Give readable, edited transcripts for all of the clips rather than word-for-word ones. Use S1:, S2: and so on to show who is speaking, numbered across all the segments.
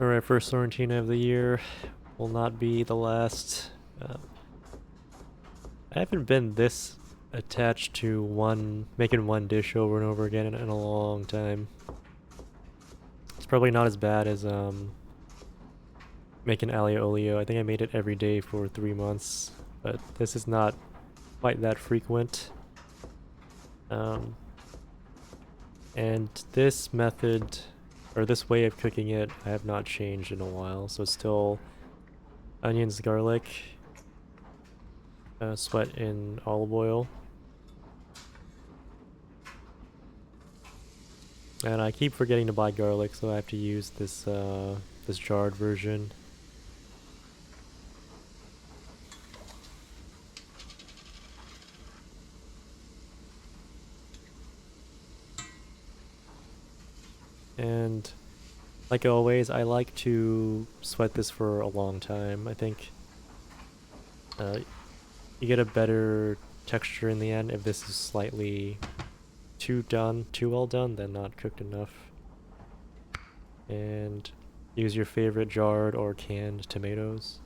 S1: Alright, first Sorrentina of the year will not be the last. I haven't been this attached to making one dish over and over again in a long time. It's probably not as bad as making aglio olio. I think I made it every day for 3 months, but this is not quite that frequent. Um, and this method, or this way of cooking it, I have not changed in a while, so it's still onions, garlic, sweat in olive oil. And I keep forgetting to buy garlic, so I have to use this jarred version. And like always, I like to sweat this for a long time. I think you get a better texture in the end if this is slightly too well done, then not cooked enough. And use your favorite jarred or canned tomatoes.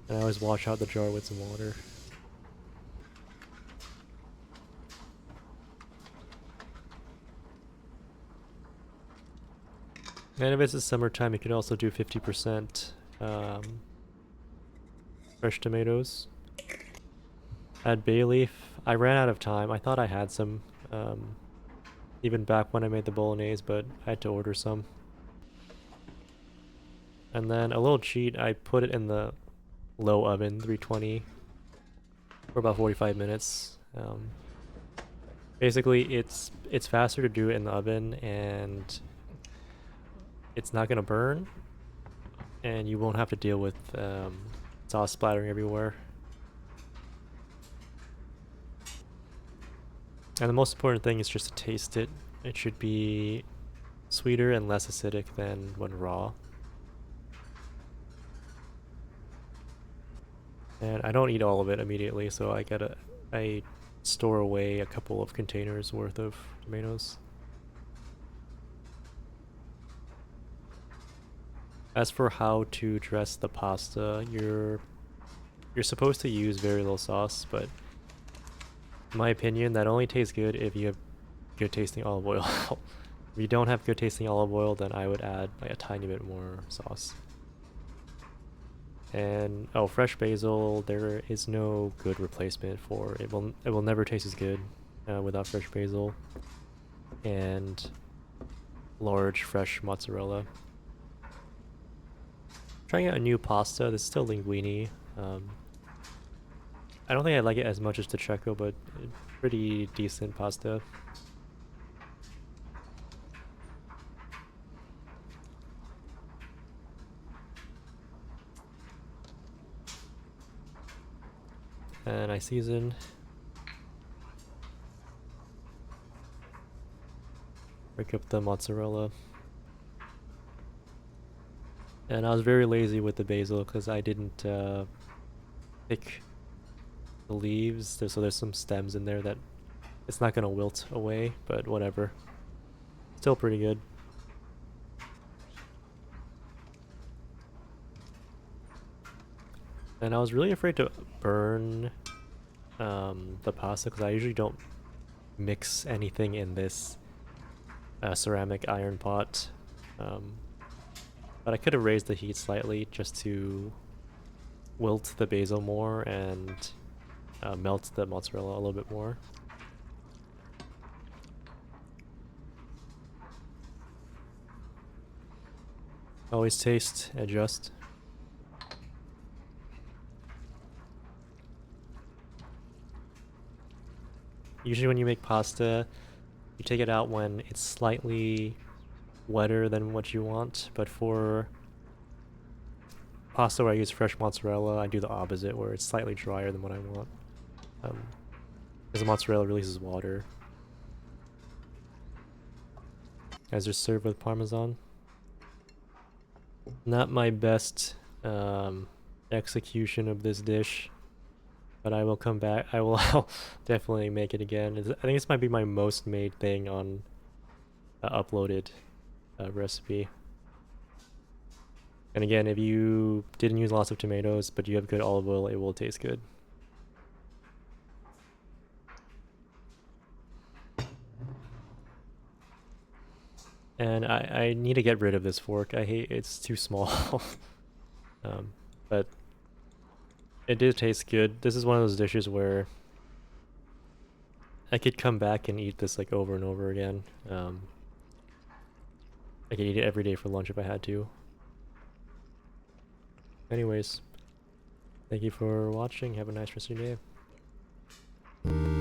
S1: And I always wash out the jar with some water. And if it's the summertime, you can also do 50% fresh tomatoes. Add bay leaf. I ran out of time. I thought I had some even back when I made the bolognese, but I had to order some. And then a little cheat, I put it in the low oven, 320, for about 45 minutes. Basically, it's faster to do it in the oven, and it's not gonna burn, and you won't have to deal with sauce splattering everywhere. And the most important thing is just to taste it. It should be sweeter and less acidic than when raw. And I don't eat all of it immediately, so I store away a couple of containers worth of tomatoes. As for how to dress the pasta, you're supposed to use very little sauce, but in my opinion, that only tastes good if you have good tasting olive oil. If you don't have good tasting olive oil, then I would add like a tiny bit more sauce. And oh, fresh basil, there is no good replacement for it. It will never taste as good without fresh basil. And large fresh mozzarella. Trying out a new pasta. This is still linguine. I don't think I like it as much as the Checo, but pretty decent pasta. And I season. Break up the mozzarella. And I was very lazy with the basil because I didn't pick the leaves. So there's some stems in there that it's not gonna wilt away, but whatever. Still pretty good. And I was really afraid to burn the pasta because I usually don't mix anything in this ceramic iron pot. But I could have raised the heat slightly just to wilt the basil more and melt the mozzarella a little bit more. Always taste, adjust. Usually when you make pasta, you take it out when it's slightly wetter than what you want, but for pasta where I use fresh mozzarella, I do the opposite, where it's slightly drier than what I want. Because the mozzarella releases water. Guys are served with parmesan. Not my best execution of this dish, but I will come back. I'll definitely make it again. I think this might be my most made thing on uploaded recipe. And again, if you didn't use lots of tomatoes, but you have good olive oil, it will taste good. And I need to get rid of this fork. I hate it's too small. But it did taste good. This is one of those dishes where I could come back and eat this like over and over again. I could eat it every day for lunch if I had to. Anyways, thank you for watching. Have a nice rest of your day.